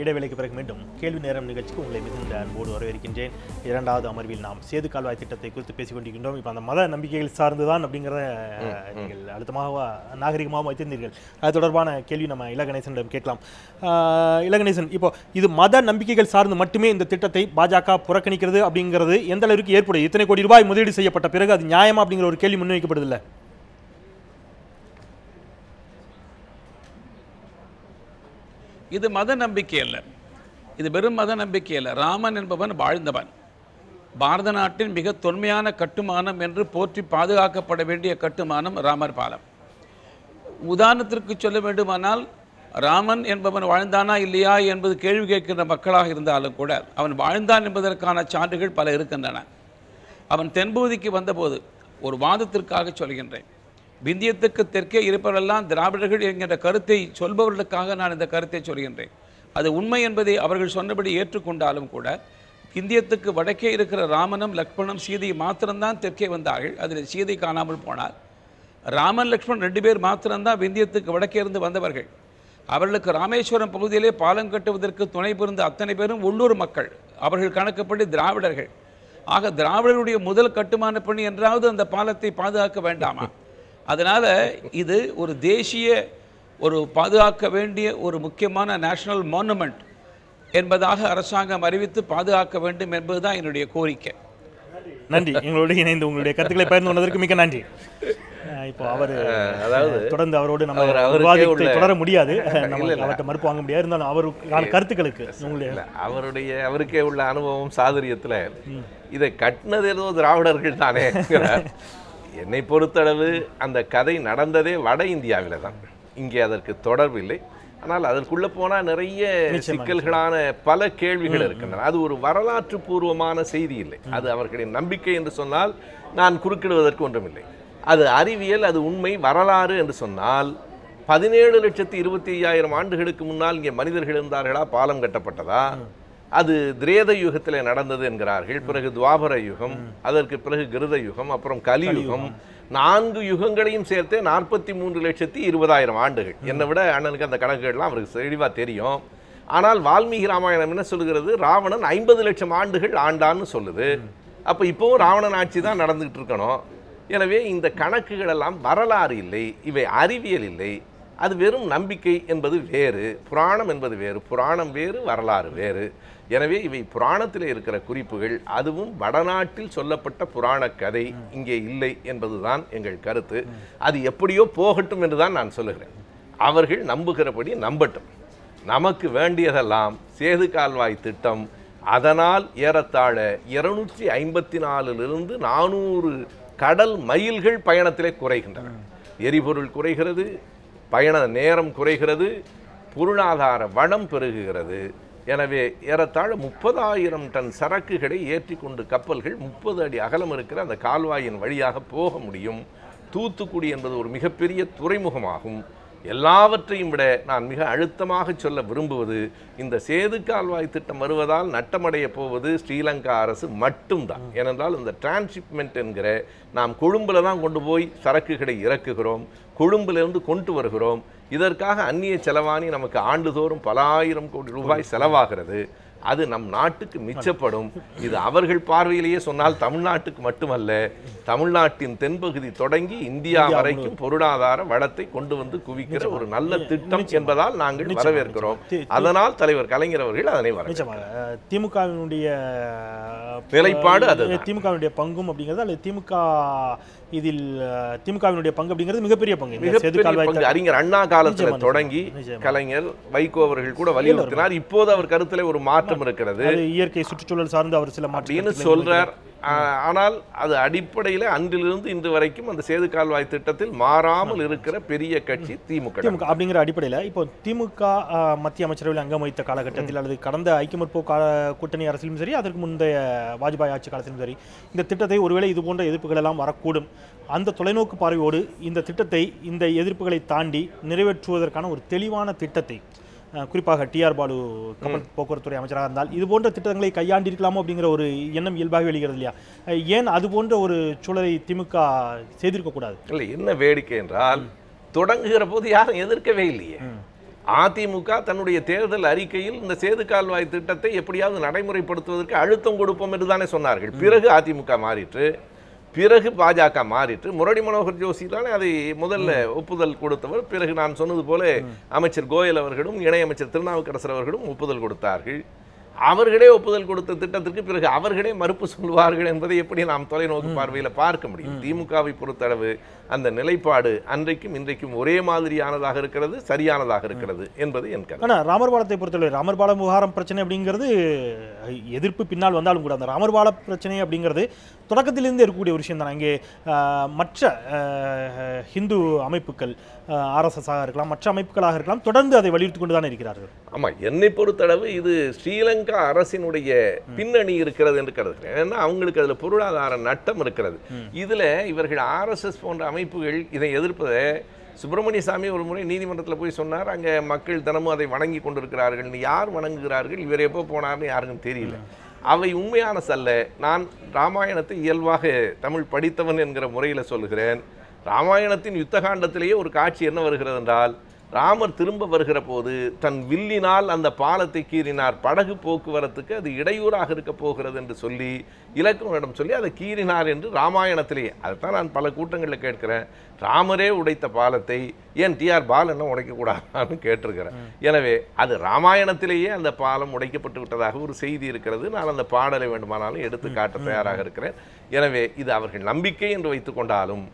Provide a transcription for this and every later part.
இடைவேளைக்கு பிறகு மீண்டும் கேள்வி நேரம் நிகழ்ச்சிக்கு உங்களை மிகுந்த அன்போடு வரவேற்கின்றேன். இரண்டாவது அமர்வில் நாம் சேது கால்வாய் திட்டத்தை குறித்து பேசிக் கொண்டிருக்கின்றோம். இப்போ அந்த மத நம்பிக்கைகள் சார்ந்துதான் அப்படிங்கிறத நீங்கள் அழுத்தமாக நாகரிகமாக வைத்திருந்தீர்கள். அது தொடர்பான கேள்வி நம்ம இளகணேசனிடம் கேட்கலாம். இளகணேசன், இப்போ இது மத நம்பிக்கைகள் சார்ந்து மட்டுமே இந்த திட்டத்தை பாஜக புறக்கணிக்கிறது அப்படிங்கிறது எந்த அளவிற்கு ஏற்படும்? இத்தனை கோடி ரூபாய் முதலீடு செய்யப்பட்ட பிறகு அது நியாயமா அப்படிங்கிற ஒரு கேள்வி முன்வைக்கப்படுதில்லை? இது மத நம்பிக்கை அல்ல, இது வெறும் மத நம்பிக்கை அல்ல. ராமன் என்பவன் வாழ்ந்தவன். பாரத நாட்டின் மிக தொன்மையான கட்டுமானம் என்று போற்றி பாதுகாக்கப்பட வேண்டிய கட்டுமானம் ராமர் பாலம். உதாரணத்திற்கு சொல்ல வேண்டுமானால், ராமன் என்பவன் வாழ்ந்தானா இல்லையா என்பது கேள்வி கேட்கின்ற மக்களாக இருந்தாலும் கூட அவன் வாழ்ந்தான் என்பதற்கான சான்றுகள் பல இருக்கின்றன. அவன் தென்பகுதிக்கு வந்தபோது ஒரு வாதத்திற்காக சொல்கின்றேன். விந்தியத்துக்கு தெற்கே இருப்பவரெல்லாம் திராவிடர்கள் என்கின்ற கருத்தை சொல்பவர்களுக்காக நான் இந்த கருத்தை சொல்கின்றேன். அது உண்மை என்பதை அவர்கள் சொன்னபடி ஏற்றுக்கொண்டாலும் கூட விந்தியத்துக்கு வடக்கே இருக்கிற ராமனும் லக்ஷ்மணும் சீதை மாத்திரம்தான் தெற்கே வந்தார்கள். அதில் சீதை காணாமல் போனார். ராமன் லக்ஷ்மண் 2 பேர் மாத்திரம்தான் விந்தியத்துக்கு வடக்கே இருந்து வந்தவர்கள். அவர்களுக்கு ராமேஸ்வரம் பகுதியிலே பாலம் கட்டுவதற்கு துணை புரிந்த அத்தனை பேரும் உள்ளூர் மக்கள். அவர்கள் கணக்குப்படி திராவிடர்கள். ஆக திராவிடர்களுடைய முதல் கட்டுமான பணி என்றாவது அந்த பாலத்தை பாதுகாக்க வேண்டாமா? அதனால் இது ஒரு தேசிய பாதுகாக்க வேண்டிய ஒரு முக்கியமான நேஷனல் மானுமெண்ட் என்பதாக அரசாங்கம் அறிவித்து பாதுகாக்க வேண்டும் என்பதுதான் என்னுடைய கோரிக்கை. நன்றி. எங்களோடு இணைந்து உங்களுடைய கருத்துக்களை பகிர்ந்து கொண்டதற்கு மிக்க நன்றி. இப்போ அவர் தொடர்ந்து அவரோடு நம்ம விவாதத்தை தொடர முடியாது, அவர்கிட்ட மறுப்பு வாங்க முடியாது. இருந்தாலும் அவருக்கான கருத்துக்களுக்கு அவருக்கே உள்ள அனுபவம் சாதுரியத்தில் இதை கட்டினது ஏதோ திராவிடர்கள் தானே. என்னை பொறுத்தளவு அந்த கதை நடந்ததே வட இந்தியாவில் தான். இங்கே அதற்கு தொடர்பில்லை. ஆனால் அதற்குள்ளே போனால் நிறைய சிக்கல்களான பல கேள்விகள் இருக்கின்றன. அது ஒரு வரலாற்று பூர்வமான செய்தி இல்லை. அது அவர்களின் நம்பிக்கை என்று சொன்னால் நான் குறுக்கிடுவதற்கு ஒன்றுமில்லை. அது அறிவியல், அது உண்மை. வரலாறு என்று சொன்னால் 17,25,000 ஆண்டுகளுக்கு முன்னால் இங்கே மனிதர்கள் இருந்தார்களா? பாலம் கட்டப்பட்டதா? அது திரேத யுகத்தில் நடந்தது என்கிறார்கள். பிறகு துவாபர யுகம், அதற்கு பிறகு கிருத யுகம், அப்புறம் கலியுகம். 4 யுகங்களையும் சேர்த்தே 43,20,000 ஆண்டுகள். என்னை விட அண்ணனுக்கு அந்த கணக்குகள்லாம் அவருக்கு தெளிவாக தெரியும். ஆனால் வால்மீகி ராமாயணம் என்ன சொல்லுகிறது? ராவணன் 50 லட்சம் ஆண்டுகள் ஆண்டான்னு சொல்லுது. அப்போ இப்போவும் ராவணன் ஆட்சி தான் நடந்துகிட்டு இருக்கணும். எனவே இந்த கணக்குகள் எல்லாம் வரலாறு இல்லை, இவை அறிவியல் இல்லை. அது வெறும் நம்பிக்கை என்பது வேறு, புராணம் என்பது வேறு. புராணம் வேறு, வரலாறு வேறு. எனவே இவை புராணத்தில் இருக்கிற குறிப்புகள். அதுவும் வடநாட்டில் சொல்லப்பட்ட புராண கதை இங்கே இல்லை என்பதுதான் எங்கள் கருத்து. அது எப்படியோ போகட்டும் என்றுதான் நான் சொல்லுகிறேன். அவர்கள் நம்புகிறபடி நம்பட்டும். நமக்கு வேண்டியதெல்லாம் சேது கால்வாய் திட்டம். அதனால் ஏறத்தாழ 254 400 கடல் மைல்கள் பயணத்திலே குறைகின்றன. எரிபொருள் குறைகிறது, பயண நேரம் குறைகிறது, பொருளாதார வளம் பெருகுகிறது. எனவே ஏறத்தாழ 30,000 டன் சரக்குகளை ஏற்றி கொண்டு கப்பல்கள் 30 அடி அகலம் இருக்கிற அந்த கால்வாயின் வழியாக போக முடியும். தூத்துக்குடி என்பது ஒரு மிகப்பெரிய துறைமுகமாகும். எல்லாவற்றையும் விட நான் மிக அழுத்தமாக சொல்ல விரும்புவது, இந்த சேது கால்வாய் திட்டம் வருவதால் நட்டமடைய போவது ஸ்ரீலங்கா அரசு மட்டும்தான். ஏனென்றால் இந்த டிரான்ஸ்ஷிப்மெண்ட் என்கிற, நாம் கொழும்புல தான் கொண்டு போய் சரக்குகளை இறக்குகிறோம், கொழும்பிலிருந்து கொண்டு வருகிறோம். இதற்காக அந்நிய செலவாணி நமக்கு ஆண்டுதோறும் பல ஆயிரம் கோடி ரூபாய் செலவாகிறது. அது நம் நாட்டுக்கு மிச்சப்படும். இது அவர்கள் பார்வையிலேயே சொன்னால் தமிழ்நாட்டுக்கு மட்டுமல்ல, தமிழ்நாட்டின் தென்பகுதி தொடங்கி இந்தியா வரைக்கும் பொருளாதார வளத்தை கொண்டு வந்து குவிக்கிற ஒரு நல்ல திட்டம் என்பதால் நாங்கள் வரவேற்கிறோம். அதனால் தலைவர் கலைஞர் அவர்கள் அதனை வரவேற்கிறார். திமுகவினுடைய நிலைப்பாடு அது. திமுகவினுடைய பங்கும் அப்படிங்கிறது, அல்லது திமுகவினுடைய பங்கு அப்படிங்கிறது மிகப்பெரிய பங்கு. அறிஞர் அண்ணா காலத்தில் தொடங்கி கலைஞர், வைகோ அவர்கள் கூட வலியுறுத்தினார். இப்போது அவர் கருத்துல ஒரு மாற்றம் இருக்கிறது. இயற்கை சுற்றுச்சூழல் சார்ந்து அவர் சில மாற்றம் சொல்றார். ஆனால் அது அடிப்படையில் அன்றிலிருந்து இன்று வரைக்கும் அந்த சேது கால்வாய் திட்டத்தில் மாறாமல் இருக்கிற பெரிய கட்சி திமுக அப்படிங்கிற அடிப்படையில் இப்போ திமுக மத்திய அமைச்சரவையில் அங்கம் வகித்த காலகட்டத்தில் அல்லது கடந்த ஐக்கிய முற்போக்கு கூட்டணி அரசியலும் சரி, அதற்கு முந்தைய வாஜ்பாய் ஆட்சி காலத்திலும் சரி, இந்த திட்டத்தை ஒருவேளை இது போன்ற எதிர்ப்புகள் எல்லாம் வரக்கூடும். அந்த தொலைநோக்கு பார்வையோடு இந்த திட்டத்தை, இந்த எதிர்ப்புகளை தாண்டி நிறைவேற்றுவதற்கான ஒரு தெளிவான திட்டத்தை, குறிப்பாக டிஆர் பாலு கப்பல் போக்குவரத்துறை அமைச்சராக இருந்தால் இது போன்ற திட்டங்களை கையாண்டிருக்கலாமோ அப்படிங்கிற ஒரு எண்ணம் இயல்பாக வெளிகிறது இல்லையா? ஏன் அது போன்ற ஒரு சூழலை திமுக செய்திருக்க கூடாது? இல்லை, என்ன வேடிக்கை என்றால் தொடங்குகிற போது யாரும் எதிர்க்கவே இல்லையே. அதிமுக தன்னுடைய தேர்தல் அறிக்கையில் இந்த சேது கால்வாய் திட்டத்தை எப்படியாவது நடைமுறைப்படுத்துவதற்கு அழுத்தம் கொடுப்போம் என்று தானே சொன்னார்கள். பிறகு அதிமுக மாறிற்று, பிறகு பாஜக மாறிற்று. முரளி மனோகர் ஜோஷி தானே அதை முதல்ல ஒப்புதல் கொடுத்தவர். பிறகு நான் சொன்னது போல அமைச்சர் கோயல் அவர்களும் இணையமைச்சர் திருநாவுக்கரசர் அவர்களும் ஒப்புதல் கொடுத்தார்கள். அவர்களே ஒப்புதல் கொடுத்த திட்டத்திற்கு பிறகு அவர்களே மறுப்பு சொல்வார்கள் என்பதை எப்படி நாம் தொலைநோக்கு பார்வையில் பார்க்க முடியும்? திமுகவை பொறுத்தளவு அந்த நிலைப்பாடு அன்றைக்கும் இன்றைக்கும் ஒரே மாதிரியானதாக இருக்கிறது, சரியானதாக இருக்கிறது என்பது என் கருத்து. ஆனால் ராமர் பாலத்தை பொறுத்தவரை ராமர் பாலம் விவகாரம் பிரச்சனை அப்படிங்கிறது எதிர்ப்பு பின்னால் வந்தாலும் கூட அந்த ராமர் பால பிரச்சனை அப்படிங்கிறது தொடக்கத்திலிருந்து இருக்கக்கூடிய ஒரு விஷயம் தான். இங்கே மற்ற ஹிந்து அமைப்புகள் RSS-ஆக இருக்கலாம், மற்ற அமைப்புகளாக இருக்கலாம், தொடர்ந்து அதை வலியுறுத்தி கொண்டு தானே இருக்கிறார்கள். ஆமாம், என்னை பொறுத்தளவு இது ஸ்ரீலங்கா அரசினுடைய பின்னணி இருக்கிறது என்று கருதுகிறேன். ஏன்னா அவங்களுக்கு அதில் பொருளாதார நட்டம் இருக்கிறது. இதில் இவர்கள் RSS போன்ற அமைப்புகள் இதை எதிர்ப்பதை சுப்பிரமணிய சாமி ஒரு முறை நீதிமன்றத்தில் போய் சொன்னார். அங்கே மக்கள் தினமும் அதை வணங்கி கொண்டிருக்கிறார்கள். யார் வணங்குகிறார்கள், இவர் எப்போ போனார்னு யாருக்கும் தெரியல. அவை உண்மையான சல்ல. நான் ராமாயணத்தை இயல்பாக தமிழ் படித்தவன் என்கிற முறையில் சொல்கிறேன். ராமாயணத்தின் யுத்தகாண்டத்திலேயே ஒரு காட்சி என்ன வருகிறது என்றால், ராமர் திரும்ப வருகிற போது தன் வில்லினால் அந்த பாலத்தை கீறினார். படகு போக்குவரத்துக்கு அது இடையூறாக இருக்க போகிறது என்று சொல்லி இலக்குவனிடம் சொல்லி அதை கீறினார் என்று ராமாயணத்திலேயே. அதைத்தான் நான் பல கூட்டங்களில் கேட்கிறேன். ராமரே உடைத்த பாலத்தை ஏன் TR பாலனை உடைக்கக்கூடாதான்னு கேட்டிருக்கிறேன். எனவே அது ராமாயணத்திலேயே அந்த பாலம் உடைக்கப்பட்டு விட்டதாக ஒரு செய்தி இருக்கிறது. நான் அந்த பாடலை வேண்டுமானாலும் எடுத்து காட்ட தயாராக இருக்கிறேன். எனவே இது அவர்கள் நம்பிக்கை என்று வைத்துக் கொண்டாலும்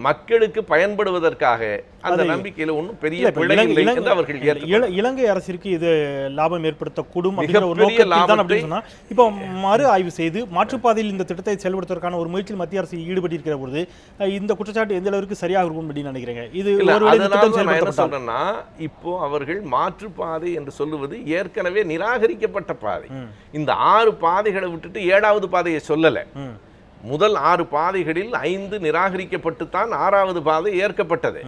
மக்களுக்கு பயன்படுவதற்காக அந்த நம்பிக்கையில் ஒன்றும் பெரிய பிழை இல்லை என்று அவர்கள் இலங்கை அரசிற்கு இது லாபம் ஏற்படுத்தக்கூடும் அப்படின்னா இப்போ மறு ஆய்வு செய்து மாற்றுப்பாதையில் இந்த திட்டத்தை செயல்படுத்துவதற்கான ஒரு முயற்சியில் மத்திய அரசு ஈடுபட்டிருக்கிற பொழுது இந்த குற்றச்சாட்டு எந்த அளவுக்கு சரியாக இருக்கும் அப்படின்னு நினைக்கிறீங்க? இது என்ன சொல்றேன்னா, இப்போ அவர்கள் மாற்றுப்பாதை என்று சொல்லுவது ஏற்கனவே நிராகரிக்கப்பட்ட பாதை. இந்த 6 பாதைகளை விட்டுட்டு 7வது பாதையை சொல்லல. முதல் 6 பாதைகளில் 5 நிராகரிக்கப்பட்டுத்தான் 6வது பாதை ஏற்கப்பட்டது.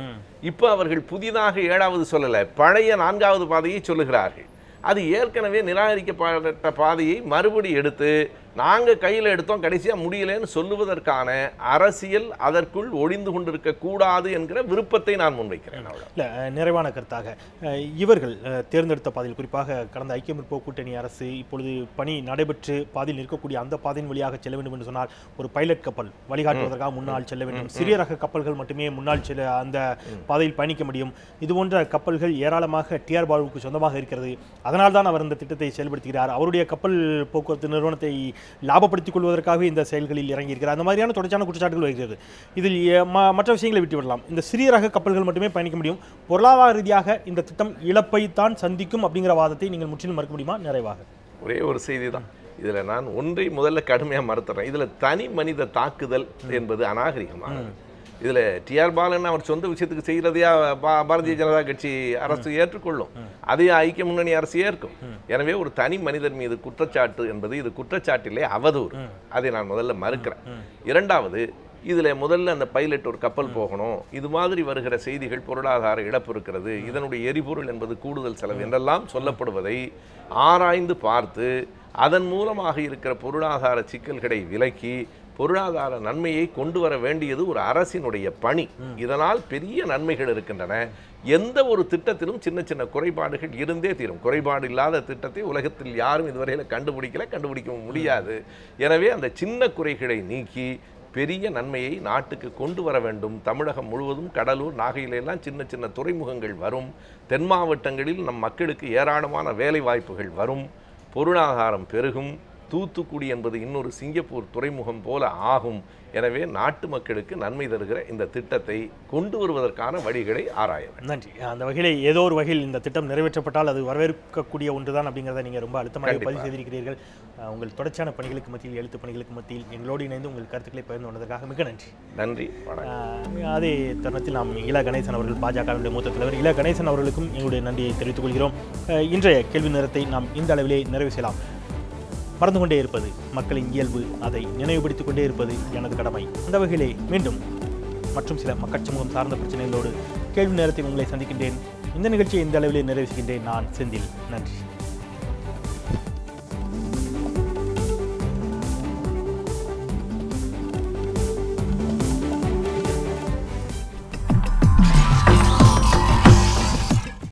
இப்போ அவர்கள் புதிதாக 7வது சொல்லல, பழைய 4வது பாதையை சொல்லுகிறார்கள். அது ஏற்கனவே நிராகரிக்கப்பட்ட பாதையை மறுபடி எடுத்து நாங்கள் கையில் எடுத்தோம் கடைசியாக முடியலன்னு சொல்லுவதற்கான அரசியல் அதற்குள் ஒளிந்து கொண்டிருக்க கூடாது என்கிற விருப்பத்தை நான் முன்வைக்கிறேன். இல்லை, நிறைவான கருத்தாக இவர்கள் தேர்ந்தெடுத்த பாதையில் குறிப்பாக கடந்த ஐக்கிய முற்போக்கு கூட்டணி அரசு இப்பொழுது பணி நடைபெற்று பாதையில் இருக்கக்கூடிய அந்த பாதையின் வழியாக செல்ல வேண்டும் என்று சொன்னால் ஒரு பைலட் கப்பல் வழிகாட்டுவதற்காக முன்னால் செல்ல வேண்டும். சிறிய ரக கப்பல்கள் மட்டுமே முன்னால் செல்ல அந்த பாதையில் பயணிக்க முடியும். இது போன்ற கப்பல்கள் ஏராளமாக TR பாலுவுக்கு சொந்தமாக இருக்கிறது. அதனால் தான் அவர் இந்த திட்டத்தை செயல்படுத்துகிறார். அவருடைய கப்பல் போக்குவரத்து நிறுவனத்தை லாபப்படுத்திக் கொள்வதற்காக இந்த செயல்களில் இறங்கியிருக்கிறார். அந்த மாதிரியான தொடர்ச்சியான குற்றச்சாட்டுகள் வருகிறது. இதில் மற்ற விஷயங்களை விட்டு விடலாம். இந்த சிறிய ரக கப்பல்கள் மட்டுமே பயணிக்க முடியும். பொருளாதார ரீதியாக இந்த திட்டம் இழப்பை தான் சந்திக்கும் அப்படிங்கிற வாதத்தை நீங்கள் முற்றிலும் மறுக்க முடியுமா? நிறைவாக ஒரே ஒரு செய்தி தான். இதில் நான் ஒன்றை முதல்ல கடுமையாக மறுத்துறேன். இதில் தனி மனித தாக்குதல் என்பது அநாகரிகமானது. இதில் TR பாலன் அவர் சொந்த விஷயத்துக்கு செய்கிறதையா பாரதிய ஜனதா கட்சி அரசு ஏற்றுக்கொள்ளும், அதே ஐக்கிய முன்னணி அரசு ஏற்கும். எனவே ஒரு தனி மனிதர் மீது குற்றச்சாட்டு என்பது இது குற்றச்சாட்டிலே அவதூறு. அதை நான் முதல்ல மறுக்கிறேன். இரண்டாவது, இதில் முதல்ல அந்த பைலட் ஒரு கப்பல் போகணும், இது மாதிரி வருகிற செய்திகள் பொருளாதார இழப்பு இருக்கிறது, இதனுடைய எரிபொருள் என்பது கூடுதல் செலவு என்றெல்லாம் சொல்லப்படுவதை ஆராய்ந்து பார்த்து அதன் மூலமாக இருக்கிற பொருளாதார சிக்கல்களை விலக்கி பொருளாதார நன்மையை கொண்டு வர வேண்டியது ஒரு அரசினுடைய பணி. இதனால் பெரிய நன்மைகள் இருக்கின்றன. எந்த ஒரு திட்டத்திலும் சின்ன சின்ன குறைபாடுகள் இருந்தே தீரும். குறைபாடு இல்லாத திட்டத்தை உலகத்தில் யாரும் இதுவரையில் கண்டுபிடிக்க முடியாது. எனவே அந்த சின்ன குறைகளை நீக்கி பெரிய நன்மையை நாட்டுக்கு கொண்டு வர வேண்டும். தமிழகம் முழுவதும் கடலூர், நாகையிலெல்லாம் சின்ன சின்ன துறைமுகங்கள் வரும். தென் மாவட்டங்களில் நம் மக்களுக்கு ஏராளமான வேலை வாய்ப்புகள் வரும். பொருளாதாரம் பெருகும். தூத்துக்குடி என்பது இன்னொரு சிங்கப்பூர் துறைமுகம் போல ஆகும். எனவே நாட்டு மக்களுக்கு நன்மை தருகிற இந்த திட்டத்தை கொண்டு வருவதற்கான வழிகளை ஆராய வேண்டும். நன்றி. அந்த வகையில் ஏதோ ஒரு வகையில் இந்த திட்டம் நிறைவேற்றப்பட்டால் அது வரவேற்கக்கூடிய ஒன்றுதான் அப்படிங்கிறத நீங்கள் ரொம்ப அழுத்தமாக பதிவு செய்திருக்கிறீர்கள். உங்கள் தொடர்ச்சியான பணிகளுக்கு மத்தியில், எழுத்து பணிகளுக்கு மத்தியில் எங்களோடு இணைந்து உங்கள் கருத்துக்களை பகிர்ந்து கொண்டதற்காக மிக நன்றி. நன்றி. அதே தருணத்தில் நாம் இல கணேசன் அவர்கள், பாஜகவினுடைய மூத்த தலைவர் இல கணேசன் அவர்களுக்கும் எங்களுடைய நன்றியை தெரிவித்துக் கொள்கிறோம். இன்றைய கேள்வி நேரத்தை நாம் இந்த அளவிலே நிறைவு செய்யலாம். மறந்து கொண்டே இருப்பது மக்களின் இயல்பு, அதை நினைவுபடுத்திக் கொண்டே இருப்பது எனது கடமை. அந்த வகையிலே மீண்டும் மற்றும் சில மக்கள் சமூகம் சார்ந்த பிரச்சனைகளோடு கேள்வி நேரத்தில் உங்களை சந்திக்கின்றேன். இந்த நிகழ்ச்சியை இந்த அளவிலே நிறைவு செய்கின்றேன். நான் செந்தில். நன்றி.